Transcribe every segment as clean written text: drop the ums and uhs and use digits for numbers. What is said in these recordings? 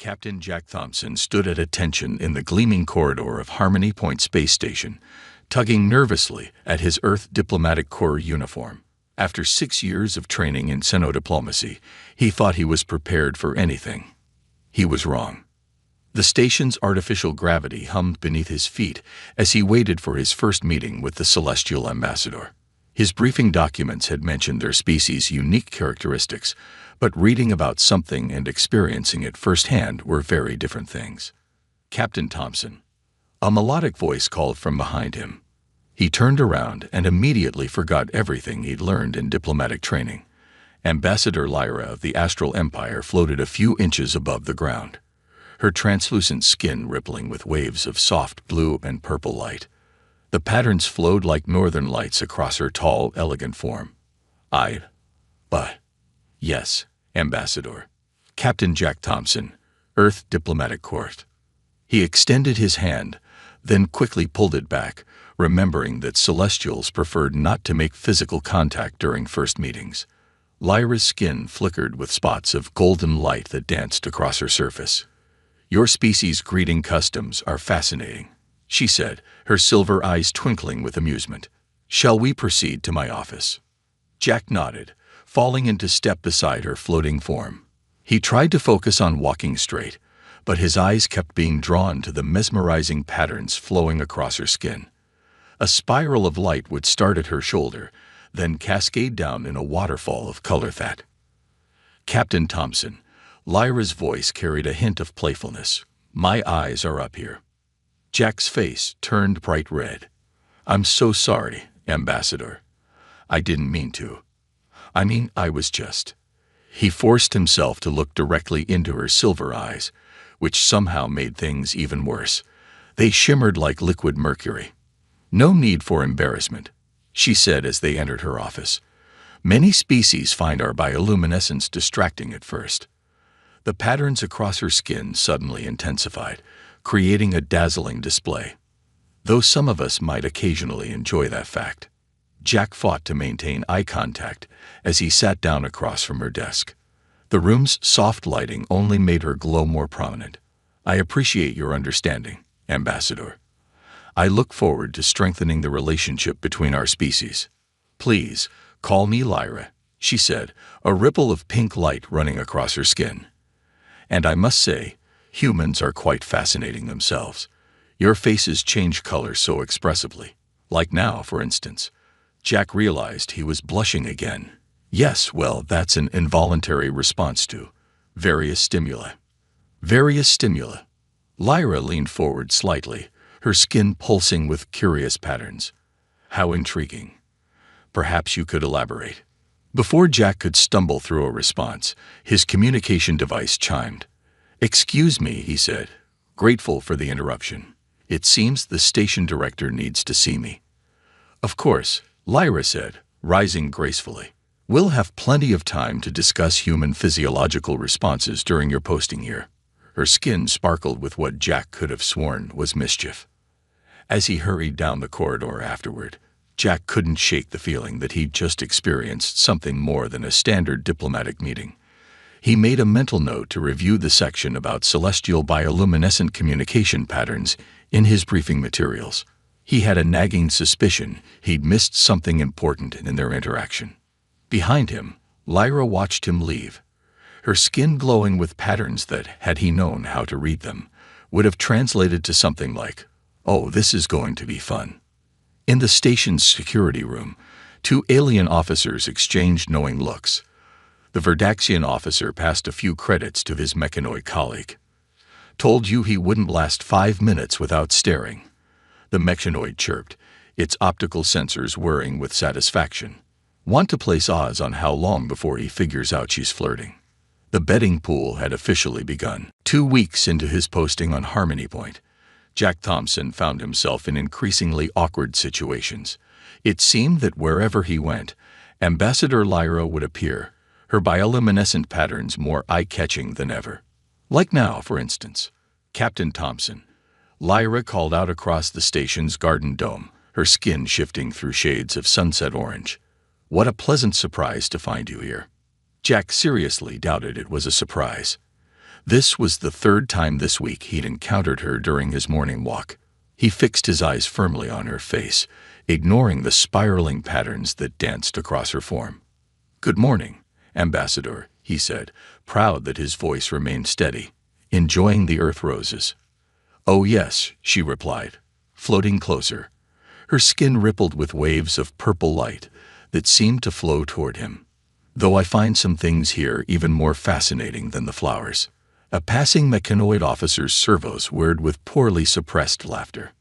Captain Jack Thompson stood at attention in the gleaming corridor of Harmony Point Space Station, tugging nervously at his Earth Diplomatic Corps uniform. After 6 years of training in xenodiplomacy, he thought he was prepared for anything. He was wrong. The station's artificial gravity hummed beneath his feet as he waited for his first meeting with the Celestial Ambassador. His briefing documents had mentioned their species' unique characteristics, but reading about something and experiencing it firsthand were very different things. Captain Thompson. A melodic voice called from behind him. He turned around and immediately forgot everything he'd learned in diplomatic training. Ambassador Lyra of the Astral Empire floated a few inches above the ground, her translucent skin rippling with waves of soft blue and purple light. The patterns flowed like northern lights across her tall, elegant form. Yes, Ambassador. Captain Jack Thompson, Earth Diplomatic Corps. He extended his hand, then quickly pulled it back, remembering that Celestials preferred not to make physical contact during first meetings. Lyra's skin flickered with spots of golden light that danced across her surface. "Your species' greeting customs are fascinating," she said, her silver eyes twinkling with amusement. "Shall we proceed to my office?" Jack nodded, falling into step beside her floating form. He tried to focus on walking straight, but his eyes kept being drawn to the mesmerizing patterns flowing across her skin. A spiral of light would start at her shoulder, then cascade down in a waterfall of color that. "Captain Thompson," Lyra's voice carried a hint of playfulness. "My eyes are up here." Jack's face turned bright red. "I'm so sorry, Ambassador. I didn't mean to. I was just..." He forced himself to look directly into her silver eyes, which somehow made things even worse. They shimmered like liquid mercury. "No need for embarrassment," she said as they entered her office. "Many species find our bioluminescence distracting at first." The patterns across her skin suddenly intensified, creating a dazzling display. Though some of us might occasionally enjoy that fact. Jack fought to maintain eye contact as he sat down across from her desk. The room's soft lighting only made her glow more prominent. "I appreciate your understanding, Ambassador. I look forward to strengthening the relationship between our species. Please, call me Lyra," she said, a ripple of pink light running across her skin. "And I must say, humans are quite fascinating themselves. Your faces change color so expressively. Like now, for instance." Jack realized he was blushing again. "Yes, well, that's an involuntary response to various stimuli." "Various stimuli?" Lyra leaned forward slightly, her skin pulsing with curious patterns. "How intriguing. Perhaps you could elaborate." Before Jack could stumble through a response, his communication device chimed. "Excuse me," he said, grateful for the interruption. "It seems the station director needs to see me." "Of course," Lyra said, rising gracefully. "We'll have plenty of time to discuss human physiological responses during your posting here." Her skin sparkled with what Jack could have sworn was mischief. As he hurried down the corridor afterward, Jack couldn't shake the feeling that he'd just experienced something more than a standard diplomatic meeting. He made a mental note to review the section about celestial bioluminescent communication patterns in his briefing materials. He had a nagging suspicion he'd missed something important in their interaction. Behind him, Lyra watched him leave, her skin glowing with patterns that, had he known how to read them, would have translated to something like, "Oh, this is going to be fun." In the station's security room, 2 alien officers exchanged knowing looks. The Verdaxian officer passed a few credits to his mechanoid colleague. "Told you he wouldn't last 5 minutes without staring," the mechanoid chirped, its optical sensors whirring with satisfaction. "Want to place odds on how long before he figures out she's flirting?" The betting pool had officially begun. 2 weeks into his posting on Harmony Point, Jack Thompson found himself in increasingly awkward situations. It seemed that wherever he went, Ambassador Lyra would appear, her bioluminescent patterns more eye-catching than ever. Like now, for instance. "Captain Thompson," Lyra called out across the station's garden dome, her skin shifting through shades of sunset orange. "What a pleasant surprise to find you here." Jack seriously doubted it was a surprise. This was the third time this week he'd encountered her during his morning walk. He fixed his eyes firmly on her face, ignoring the spiraling patterns that danced across her form. "Good morning, Ambassador," he said, proud that his voice remained steady. "Enjoying the earth roses?" "Oh yes," she replied, floating closer. Her skin rippled with waves of purple light that seemed to flow toward him. "Though I find some things here even more fascinating than the flowers." A passing mechanoid officer's servos whirred with poorly suppressed laughter.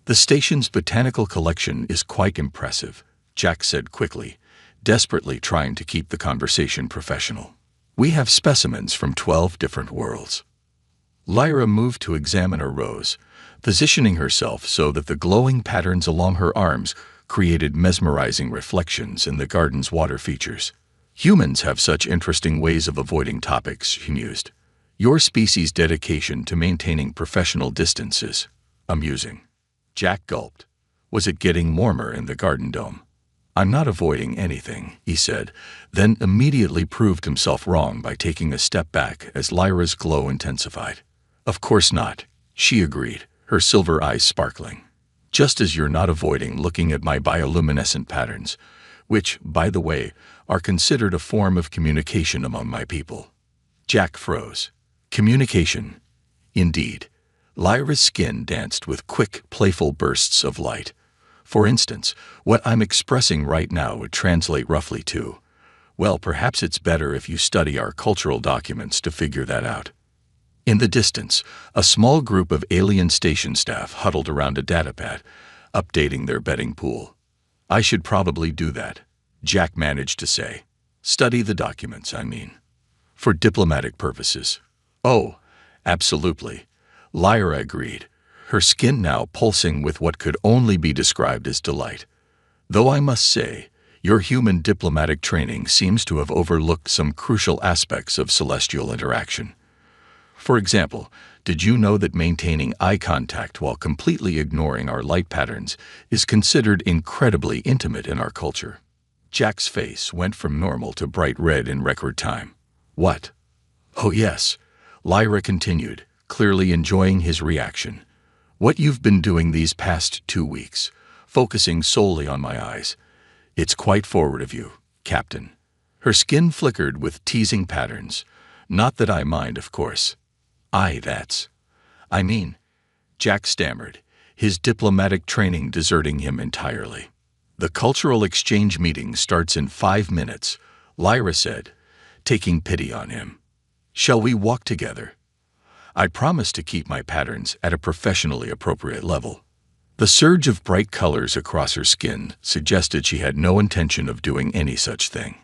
"The station's botanical collection is quite impressive," Jack said quickly, desperately trying to keep the conversation professional. "We have specimens from 12 different worlds." Lyra moved to examine her rose, positioning herself so that the glowing patterns along her arms created mesmerizing reflections in the garden's water features. "Humans have such interesting ways of avoiding topics," she mused. "Your species' dedication to maintaining professional distance is amusing." Jack gulped. Was it getting warmer in the garden dome? "I'm not avoiding anything," he said, then immediately proved himself wrong by taking a step back as Lyra's glow intensified. "Of course not," she agreed, her silver eyes sparkling. "Just as you're not avoiding looking at my bioluminescent patterns, which, by the way, are considered a form of communication among my people." Jack froze. Communication. Indeed. Lyra's skin danced with quick, playful bursts of light. "For instance, what I'm expressing right now would translate roughly to, well, perhaps it's better if you study our cultural documents to figure that out." In the distance, a small group of alien station staff huddled around a datapad, updating their betting pool. "I should probably do that," Jack managed to say. "Study the documents, I mean. For diplomatic purposes." "Oh, absolutely," Lyra agreed, her skin now pulsing with what could only be described as delight. "Though I must say, your human diplomatic training seems to have overlooked some crucial aspects of celestial interaction. For example, did you know that maintaining eye contact while completely ignoring our light patterns is considered incredibly intimate in our culture?" Jack's face went from normal to bright red in record time. "What?" "Oh yes," Lyra continued, clearly enjoying his reaction. "What you've been doing these past 2 weeks, focusing solely on my eyes. It's quite forward of you, Captain." Her skin flickered with teasing patterns. "Not that I mind, of course." I mean," Jack stammered, his diplomatic training deserting him entirely. "The cultural exchange meeting starts in 5 minutes," Lyra said, taking pity on him. "Shall we walk together? I promise to keep my patterns at a professionally appropriate level." The surge of bright colors across her skin suggested she had no intention of doing any such thing.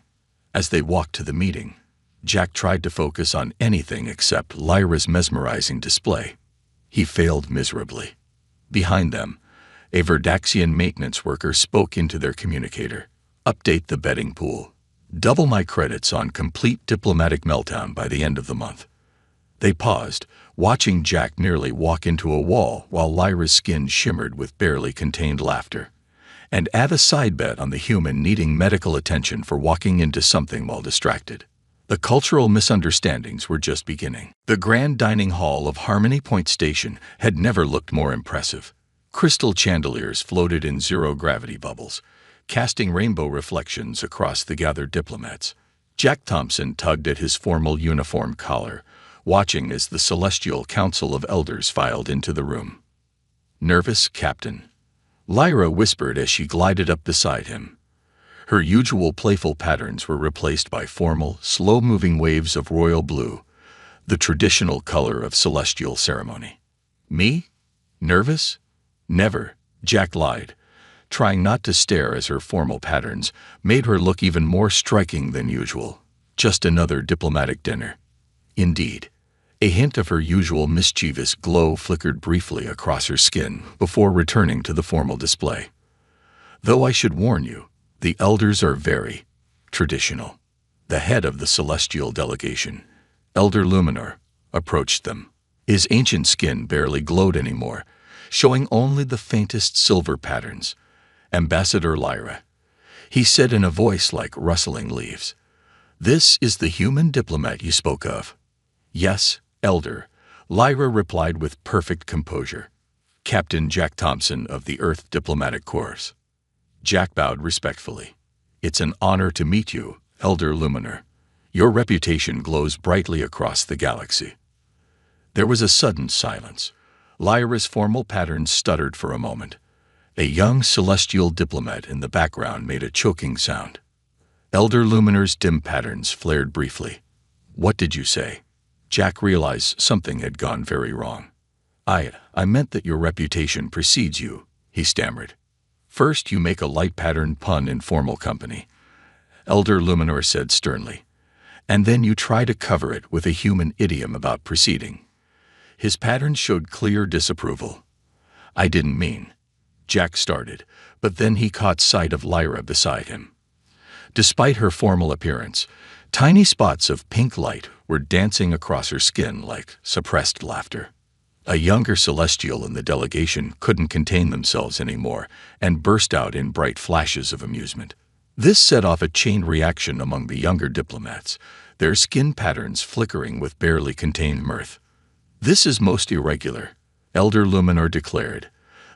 As they walked to the meeting, Jack tried to focus on anything except Lyra's mesmerizing display. He failed miserably. Behind them, a Verdaxian maintenance worker spoke into their communicator. "Update the betting pool. Double my credits on complete diplomatic meltdown by the end of the month." They paused, watching Jack nearly walk into a wall while Lyra's skin shimmered with barely contained laughter. "And add a side bet on the human needing medical attention for walking into something while distracted." The cultural misunderstandings were just beginning. The grand dining hall of Harmony Point Station had never looked more impressive. Crystal chandeliers floated in zero-gravity bubbles, casting rainbow reflections across the gathered diplomats. Jack Thompson tugged at his formal uniform collar, watching as the Celestial Council of Elders filed into the room. "Nervous, Captain?" Lyra whispered as she glided up beside him. Her usual playful patterns were replaced by formal, slow-moving waves of royal blue, the traditional color of celestial ceremony. "Me? Nervous? Never," Jack lied, trying not to stare as her formal patterns made her look even more striking than usual. "Just another diplomatic dinner." Indeed. A hint of her usual mischievous glow flickered briefly across her skin before returning to the formal display. "Though I should warn you, the elders are very traditional." The head of the celestial delegation, Elder Luminor, approached them. His ancient skin barely glowed anymore, showing only the faintest silver patterns. "Ambassador Lyra," he said in a voice like rustling leaves. "This is the human diplomat you spoke of." "Yes, Elder, Lyra replied with perfect composure. Captain Jack Thompson of the Earth Diplomatic Corps. Jack bowed respectfully. It's an honor to meet you, Elder Luminar. Your reputation glows brightly across the galaxy. There was a sudden silence. Lyra's formal patterns stuttered for a moment. A young celestial diplomat in the background made a choking sound. Elder Luminar's dim patterns flared briefly. What did you say? Jack realized something had gone very wrong. I meant that your reputation precedes you, he stammered. First, you make a light-patterned pun in formal company, Elder Luminar said sternly, and then you try to cover it with a human idiom about preceding. His patterns showed clear disapproval. I didn't mean. Jack started, but then he caught sight of Lyra beside him. Despite her formal appearance, tiny spots of pink light were dancing across her skin like suppressed laughter. A younger celestial in the delegation couldn't contain themselves anymore and burst out in bright flashes of amusement. This set off a chain reaction among the younger diplomats, their skin patterns flickering with barely contained mirth. This is most irregular, Elder Luminar declared,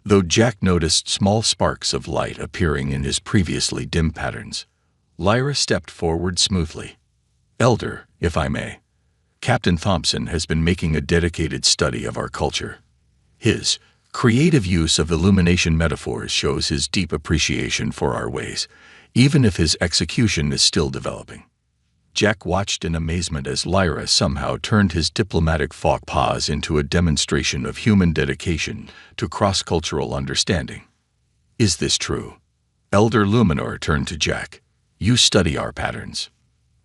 though Jack noticed small sparks of light appearing in his previously dim patterns. Lyra stepped forward smoothly. Elder, if I may. Captain Thompson has been making a dedicated study of our culture. His creative use of illumination metaphors shows his deep appreciation for our ways, even if his execution is still developing. Jack watched in amazement as Lyra somehow turned his diplomatic faux pas into a demonstration of human dedication to cross-cultural understanding. Is this true? Elder Luminar turned to Jack. You study our patterns.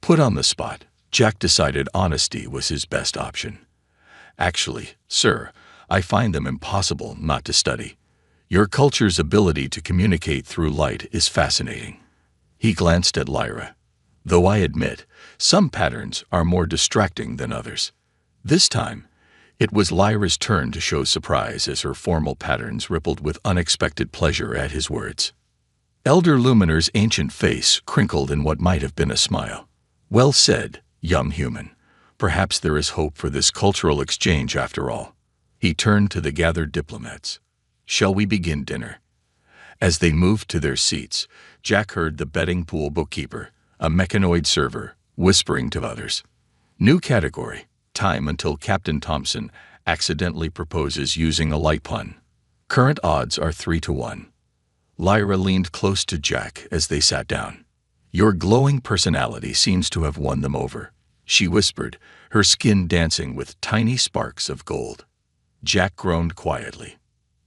Put on the spot, Jack decided honesty was his best option. Actually, sir, I find them impossible not to study. Your culture's ability to communicate through light is fascinating. He glanced at Lyra. Though I admit, some patterns are more distracting than others. This time, it was Lyra's turn to show surprise as her formal patterns rippled with unexpected pleasure at his words. Elder Luminar's ancient face crinkled in what might have been a smile. Well said, young human. Perhaps there is hope for this cultural exchange after all. He turned to the gathered diplomats. Shall we begin dinner? As they moved to their seats, Jack heard the betting pool bookkeeper, a mechanoid server, whispering to others. New category, time until Captain Thompson accidentally proposes using a light pun. Current odds are 3-1. Lyra leaned close to Jack as they sat down. Your glowing personality seems to have won them over, she whispered, her skin dancing with tiny sparks of gold. Jack groaned quietly.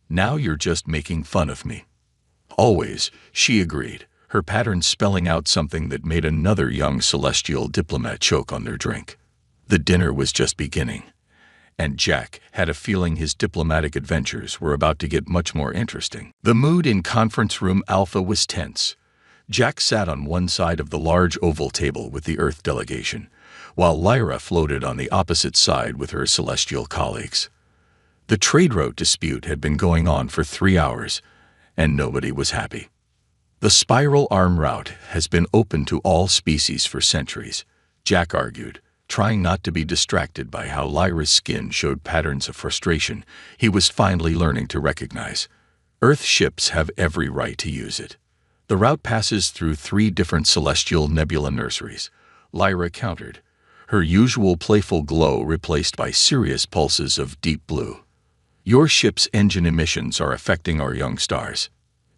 Now you're just making fun of me. Always, she agreed, her pattern spelling out something that made another young celestial diplomat choke on their drink. The dinner was just beginning, and Jack had a feeling his diplomatic adventures were about to get much more interesting. The mood in Conference Room Alpha was tense. Jack sat on one side of the large oval table with the Earth delegation, while Lyra floated on the opposite side with her celestial colleagues. The trade route dispute had been going on for 3 hours, and nobody was happy. The spiral arm route has been open to all species for centuries, Jack argued, trying not to be distracted by how Lyra's skin showed patterns of frustration he was finally learning to recognize. Earth ships have every right to use it. The route passes through 3 different celestial nebula nurseries, Lyra countered, her usual playful glow replaced by serious pulses of deep blue. Your ship's engine emissions are affecting our young stars.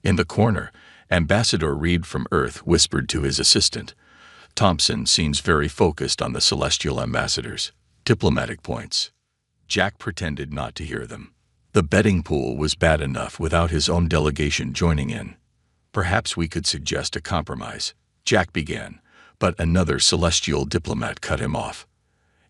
In the corner, Ambassador Reed from Earth whispered to his assistant. Thompson seems very focused on the celestial ambassadors' diplomatic points. Jack pretended not to hear them. The betting pool was bad enough without his own delegation joining in. Perhaps we could suggest a compromise, Jack began, but another celestial diplomat cut him off.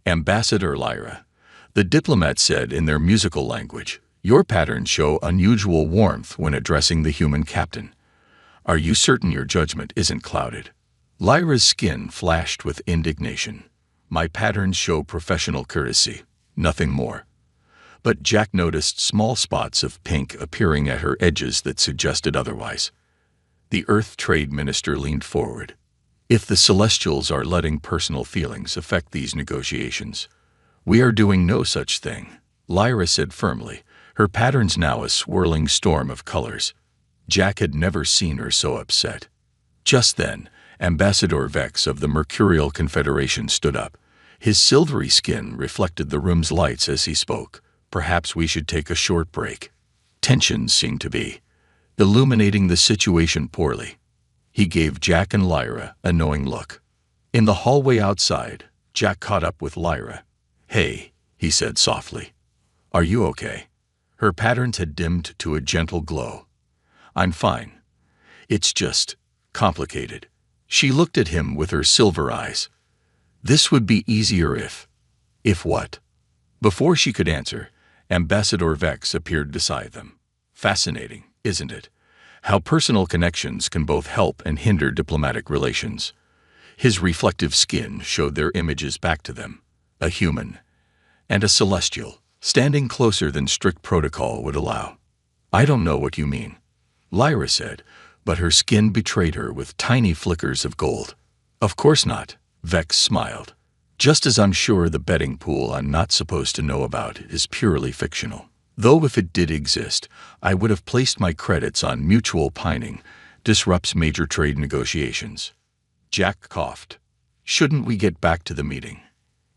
Ambassador Lyra, the diplomat said in their musical language, your patterns show unusual warmth when addressing the human captain. Are you certain your judgment isn't clouded? Lyra's skin flashed with indignation. My patterns show professional courtesy, nothing more. But Jack noticed small spots of pink appearing at her edges that suggested otherwise. The Earth Trade Minister leaned forward. If the Celestials are letting personal feelings affect these negotiations, We are doing no such thing, Lyra said firmly, her patterns now a swirling storm of colors. Jack had never seen her so upset. Just then, Ambassador Vex of the Mercurial Confederation stood up. His silvery skin reflected the room's lights as he spoke. Perhaps we should take a short break. Tensions seemed to be illuminating the situation poorly. He gave Jack and Lyra a knowing look. In the hallway outside, Jack caught up with Lyra. "Hey," he said softly. "Are you okay?" Her patterns had dimmed to a gentle glow. "I'm fine. It's just complicated." She looked at him with her silver eyes. "This would be easier if..." "If what?" Before she could answer, Ambassador Vex appeared beside them. Fascinating, isn't it? How personal connections can both help and hinder diplomatic relations. His reflective skin showed their images back to them. A human and a celestial, standing closer than strict protocol would allow. "I don't know what you mean," Lyra said, but her skin betrayed her with tiny flickers of gold. "Of course not," Vex smiled. "Just as I'm sure the betting pool I'm not supposed to know about is purely fictional. Though if it did exist, I would have placed my credits on mutual pining, disrupts major trade negotiations." Jack coughed. "Shouldn't we get back to the meeting?"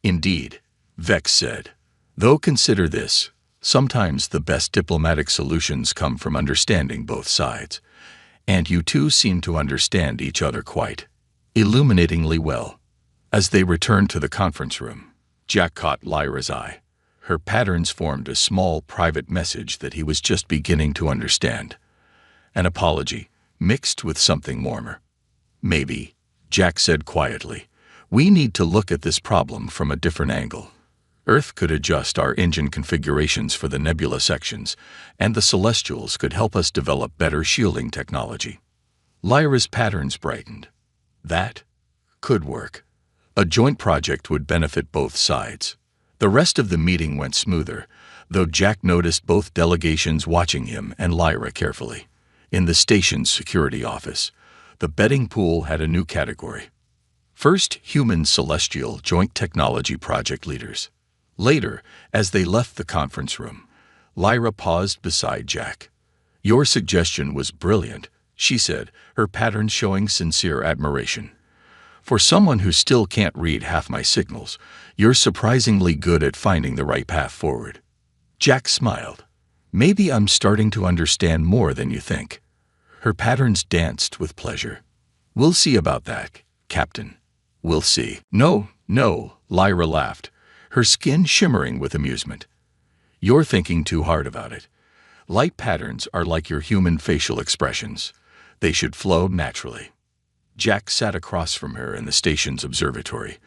"Indeed," Vex said. "Though consider this, sometimes the best diplomatic solutions come from understanding both sides. And you two seem to understand each other quite illuminatingly well." As they returned to the conference room, Jack caught Lyra's eye. Her patterns formed a small private message that he was just beginning to understand. An apology, mixed with something warmer. "Maybe," Jack said quietly, "we need to look at this problem from a different angle. Earth could adjust our engine configurations for the nebula sections, and the Celestials could help us develop better shielding technology." Lyra's patterns brightened. That could work. A joint project would benefit both sides. The rest of the meeting went smoother, though Jack noticed both delegations watching him and Lyra carefully. In the station's security office, the betting pool had a new category. First, human celestial joint technology project leaders. Later, as they left the conference room, Lyra paused beside Jack. "Your suggestion was brilliant," she said, her patterns showing sincere admiration. "For someone who still can't read half my signals, you're surprisingly good at finding the right path forward." Jack smiled. "Maybe I'm starting to understand more than you think." Her patterns danced with pleasure. "We'll see about that, Captain. We'll see." "No, no," Lyra laughed, her skin shimmering with amusement. "You're thinking too hard about it. Light patterns are like your human facial expressions. They should flow naturally." Jack sat across from her in the station's observatory,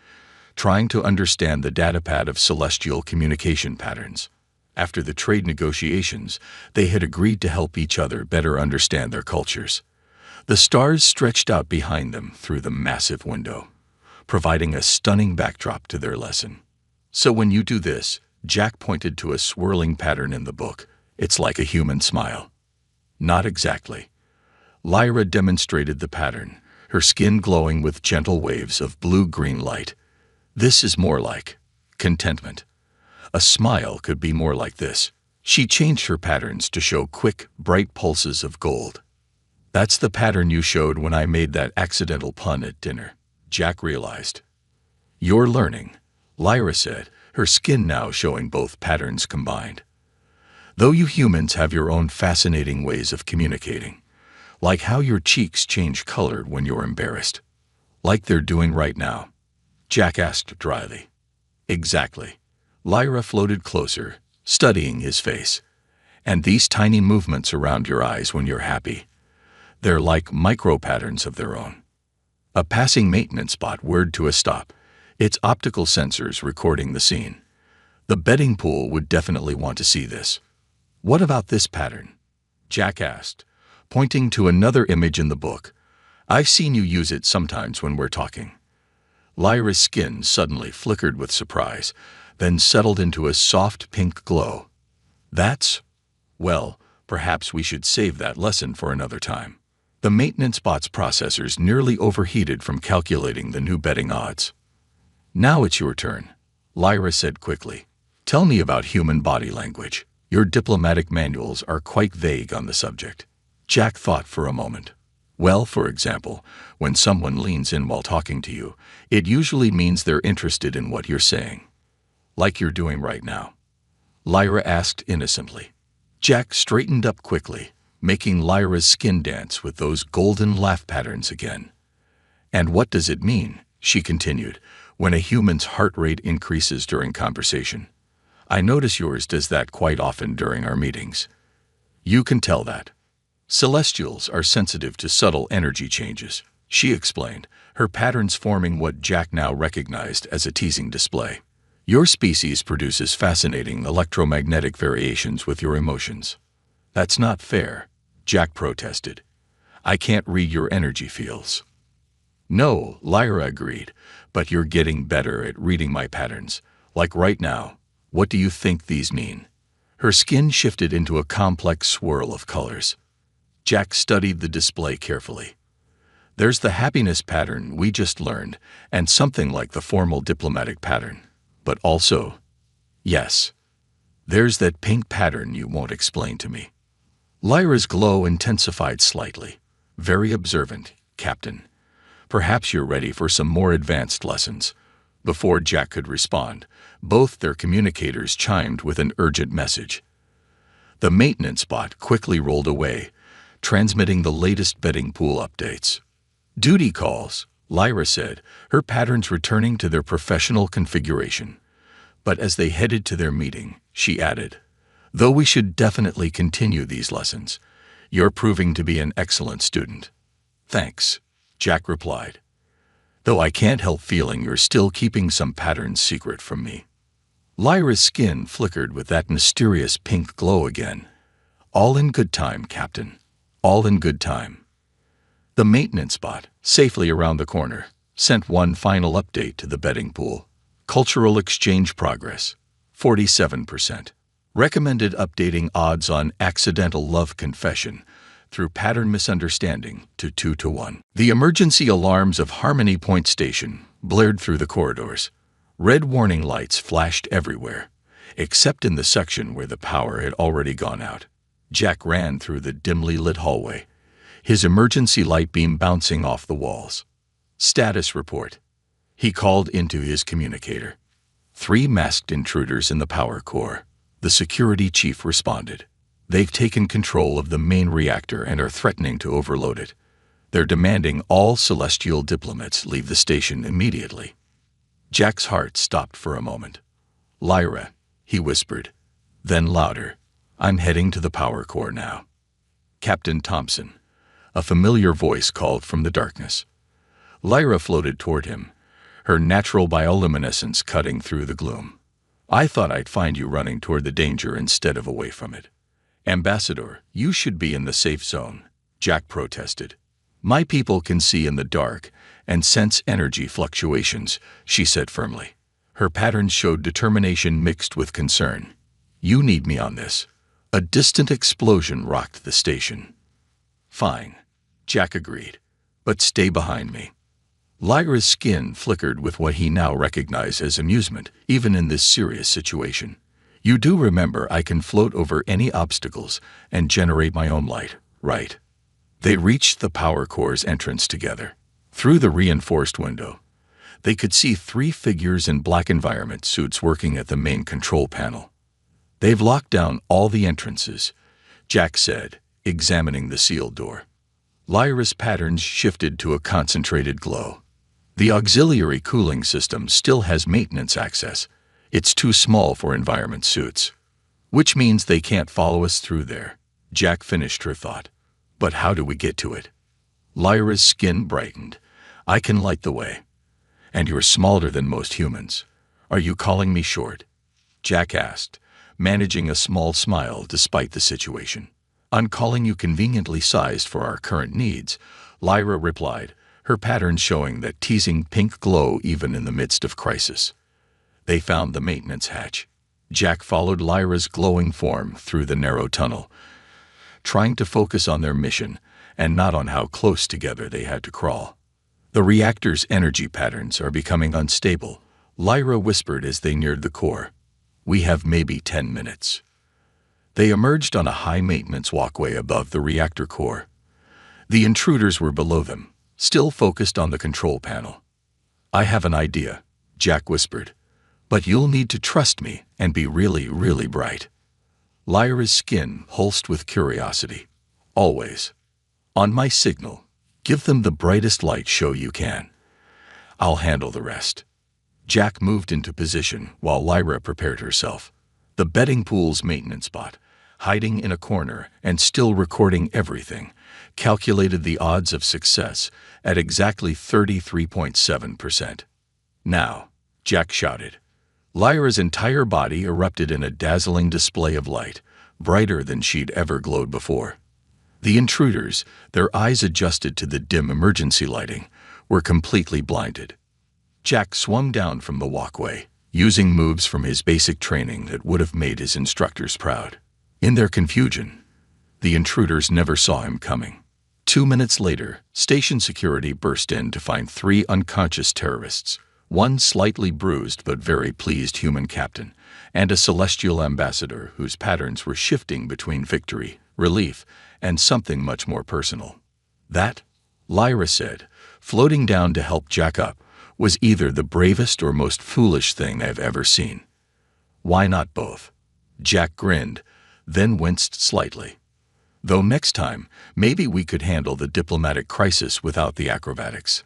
trying to understand the datapad of celestial communication patterns. After the trade negotiations, they had agreed to help each other better understand their cultures. The stars stretched out behind them through the massive window, providing a stunning backdrop to their lesson. "So when you do this," Jack pointed to a swirling pattern in the book, "it's like a human smile." "Not exactly." Lyra demonstrated the pattern, her skin glowing with gentle waves of blue-green light. "This is more like contentment. A smile could be more like this." She changed her patterns to show quick, bright pulses of gold. "That's the pattern you showed when I made that accidental pun at dinner," Jack realized. "You're learning," Lyra said, her skin now showing both patterns combined. "Though you humans have your own fascinating ways of communicating. Like how your cheeks change color when you're embarrassed. Like they're doing right now," Jack asked dryly. "Exactly." Lyra floated closer, studying his face. "And these tiny movements around your eyes when you're happy. They're like micro-patterns of their own." A passing maintenance bot whirred to a stop, its optical sensors recording the scene. The betting pool would definitely want to see this. "What about this pattern?" Jack asked, pointing to another image in the book. "I've seen you use it sometimes when we're talking." Lyra's skin suddenly flickered with surprise, then settled into a soft pink glow. "That's... well, perhaps we should save that lesson for another time." The maintenance bot's processors nearly overheated from calculating the new betting odds. "Now it's your turn," Lyra said quickly. Tell me about human body language. Your diplomatic manuals are quite vague on the subject. Jack thought for a moment. Well, for example, when someone leans in while talking to you, it usually means they're interested in what you're saying. Like you're doing right now. Lyra asked innocently. Jack straightened up quickly, making Lyra's skin dance with those golden laugh patterns again. And what does it mean, she continued, when a human's heart rate increases during conversation? I notice yours does that quite often during our meetings. You can tell that. Celestials are sensitive to subtle energy changes, she explained, her patterns forming what Jack now recognized as a teasing display. Your species produces fascinating electromagnetic variations with your emotions. That's not fair, Jack protested. I can't read your energy fields. No, Lyra agreed, but you're getting better at reading my patterns. Like right now, what do you think these mean? Her skin shifted into a complex swirl of colors. Jack studied the display carefully. There's the happiness pattern we just learned, and something like the formal diplomatic pattern. But also, yes, there's that pink pattern you won't explain to me. Lyra's glow intensified slightly. Very observant, Captain. Perhaps you're ready for some more advanced lessons. Before Jack could respond, both their communicators chimed with an urgent message. The maintenance bot quickly rolled away, transmitting the latest betting pool updates. Duty calls, Lyra said, her patterns returning to their professional configuration. But as they headed to their meeting, she added, though we should definitely continue these lessons, you're proving to be an excellent student. Thanks, Jack replied. Though I can't help feeling you're still keeping some patterns secret from me. Lyra's skin flickered with that mysterious pink glow again. All in good time, Captain. All in good time. The maintenance bot, safely around the corner, sent one final update to the betting pool. Cultural exchange progress, 47%. Recommended updating odds on accidental love confession through pattern misunderstanding to 2-1. The emergency alarms of Harmony Point Station blared through the corridors. Red warning lights flashed everywhere, except in the section where the power had already gone out. Jack ran through the dimly lit hallway, his emergency light beam bouncing off the walls. Status report. He called into his communicator. 3 masked intruders in the power core. The security chief responded. They've taken control of the main reactor and are threatening to overload it. They're demanding all celestial diplomats leave the station immediately. Jack's heart stopped for a moment. Lyra, he whispered. Then louder. I'm heading to the power core now. Captain Thompson. A familiar voice called from the darkness. Lyra floated toward him, her natural bioluminescence cutting through the gloom. I thought I'd find you running toward the danger instead of away from it. Ambassador, you should be in the safe zone, Jack protested. My people can see in the dark and sense energy fluctuations, she said firmly. Her patterns showed determination mixed with concern. You need me on this. A distant explosion rocked the station. Fine, Jack agreed, but stay behind me. Lyra's skin flickered with what he now recognized as amusement, even in this serious situation. You do remember I can float over any obstacles and generate my own light, right? They reached the power core's entrance together. Through the reinforced window, they could see 3 figures in black environment suits working at the main control panel. They've locked down all the entrances, Jack said, examining the sealed door. Lyra's patterns shifted to a concentrated glow. The auxiliary cooling system still has maintenance access. It's too small for environment suits. Which means they can't follow us through there. Jack finished her thought. But how do we get to it? Lyra's skin brightened. I can light the way. And you're smaller than most humans. Are you calling me short? Jack asked, managing a small smile despite the situation. I'm calling you conveniently sized for our current needs, Lyra replied, her patterns showing that teasing pink glow even in the midst of crisis. They found the maintenance hatch. Jack followed Lyra's glowing form through the narrow tunnel, trying to focus on their mission and not on how close together they had to crawl. The reactor's energy patterns are becoming unstable, Lyra whispered as they neared the core. "We have maybe 10 minutes." They emerged on a high-maintenance walkway above the reactor core. The intruders were below them, still focused on the control panel. "I have an idea," Jack whispered. "But you'll need to trust me and be really, really bright." Lyra's skin pulsed with curiosity. "Always. On my signal, give them the brightest light show you can. I'll handle the rest." Jack moved into position while Lyra prepared herself. The betting pool's maintenance bot, hiding in a corner and still recording everything, calculated the odds of success at exactly 33.7%. "Now," Jack shouted. Lyra's entire body erupted in a dazzling display of light, brighter than she'd ever glowed before. The intruders, their eyes adjusted to the dim emergency lighting, were completely blinded. Jack swung down from the walkway, using moves from his basic training that would have made his instructors proud. In their confusion, the intruders never saw him coming. 2 minutes later, station security burst in to find 3 unconscious terrorists, one slightly bruised but very pleased human captain, and a celestial ambassador whose patterns were shifting between victory, relief, and something much more personal. That, Lyra said, floating down to help Jack up, was either the bravest or most foolish thing I've ever seen. "Why not both?" Jack grinned, then winced slightly. "Though next time, maybe we could handle the diplomatic crisis without the acrobatics."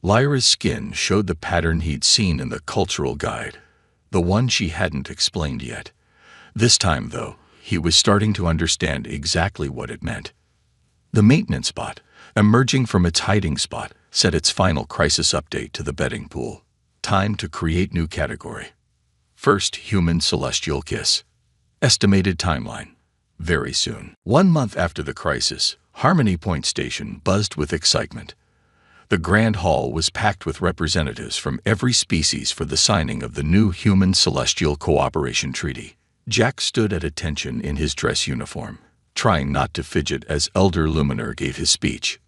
Lyra's skin showed the pattern he'd seen in the cultural guide, the one she hadn't explained yet. This time, though, he was starting to understand exactly what it meant. The maintenance bot, emerging from its hiding spot, set its final crisis update to the betting pool. Time to create new category. First human celestial kiss. Estimated timeline. Very soon. 1 month after the crisis, Harmony Point Station buzzed with excitement. The Grand Hall was packed with representatives from every species for the signing of the new Human-Celestial Cooperation Treaty. Jack stood at attention in his dress uniform, trying not to fidget as Elder Luminar gave his speech.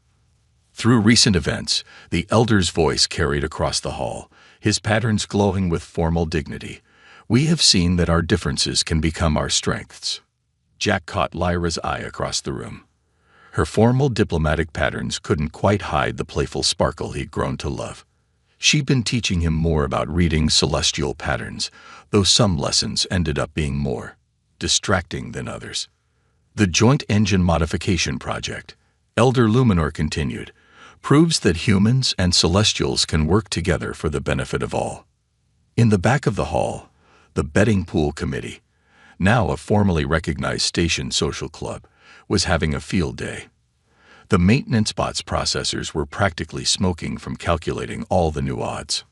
Through recent events, the Elder's voice carried across the hall, his patterns glowing with formal dignity. "We have seen that our differences can become our strengths." Jack caught Lyra's eye across the room. Her formal diplomatic patterns couldn't quite hide the playful sparkle he'd grown to love. She'd been teaching him more about reading celestial patterns, though some lessons ended up being more distracting than others. "The Joint Engine Modification Project," Elder Luminor continued, "proves that humans and celestials can work together for the benefit of all." In the back of the hall, the betting pool committee, now a formally recognized station social club, was having a field day. The maintenance bot's processors were practically smoking from calculating all the new odds.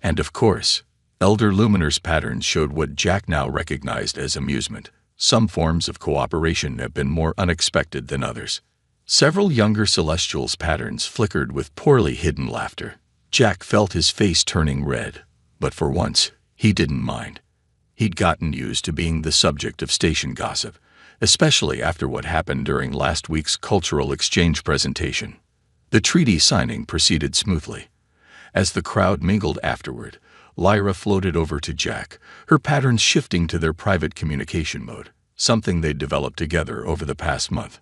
And of course, Elder Luminar's patterns showed what Jack now recognized as amusement. Some forms of cooperation have been more unexpected than others. Several younger celestials' patterns flickered with poorly hidden laughter. Jack felt his face turning red, but for once, he didn't mind. He'd gotten used to being the subject of station gossip, especially after what happened during last week's cultural exchange presentation. The treaty signing proceeded smoothly. As the crowd mingled afterward, Lyra floated over to Jack, her patterns shifting to their private communication mode, something they'd developed together over the past month.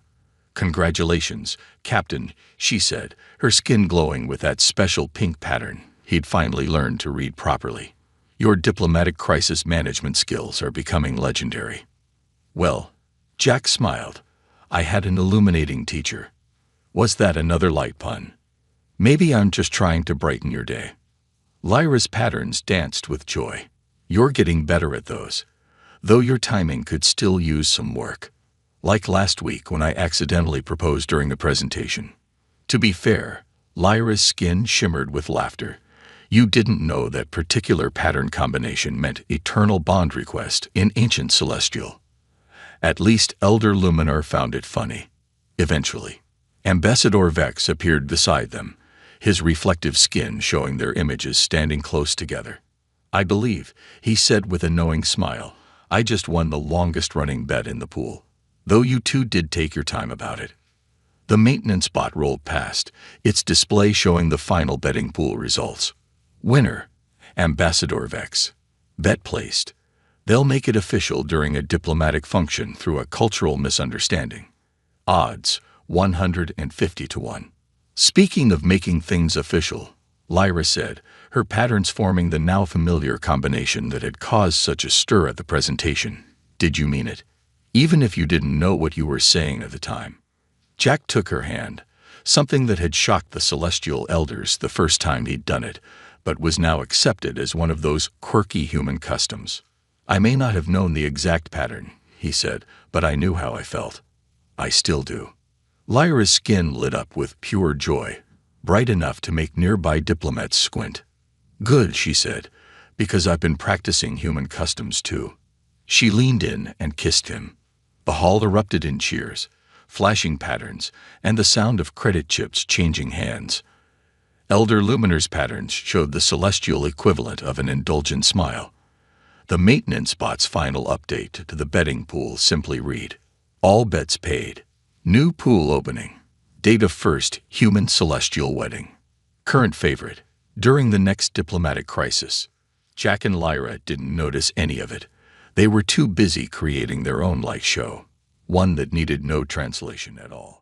"Congratulations, Captain," she said, her skin glowing with that special pink pattern he'd finally learned to read properly. "Your diplomatic crisis management skills are becoming legendary." "Well," Jack smiled, "I had an illuminating teacher." Was that another light pun? "Maybe I'm just trying to brighten your day." Lyra's patterns danced with joy. "You're getting better at those, though your timing could still use some work. Like last week when I accidentally proposed during the presentation." To be fair, Lyra's skin shimmered with laughter. "You didn't know that particular pattern combination meant eternal bond request in Ancient Celestial." At least Elder Luminar found it funny. Eventually, Ambassador Vex appeared beside them, his reflective skin showing their images standing close together. "I believe," he said with a knowing smile, "I just won the longest-running bet in the pool. Though you two did take your time about it." The maintenance bot rolled past, its display showing the final betting pool results. Winner, Ambassador Vex. Bet placed. They'll make it official during a diplomatic function through a cultural misunderstanding. Odds, 150 to 1. Speaking of making things official, Lyra said, her patterns forming the now familiar combination that had caused such a stir at the presentation. Did you mean it? Even if you didn't know what you were saying at the time. Jack took her hand, something that had shocked the celestial elders the first time he'd done it, but was now accepted as one of those quirky human customs. I may not have known the exact pattern, he said, but I knew how I felt. I still do. Lyra's skin lit up with pure joy, bright enough to make nearby diplomats squint. Good, she said, because I've been practicing human customs too. She leaned in and kissed him. The hall erupted in cheers, flashing patterns, and the sound of credit chips changing hands. Elder Luminer's patterns showed the celestial equivalent of an indulgent smile. The maintenance bot's final update to the betting pool simply read, all bets paid. New pool opening. Date of first human celestial wedding. Current favorite. During the next diplomatic crisis. Jack and Lyra didn't notice any of it. They were too busy creating their own light show, one that needed no translation at all.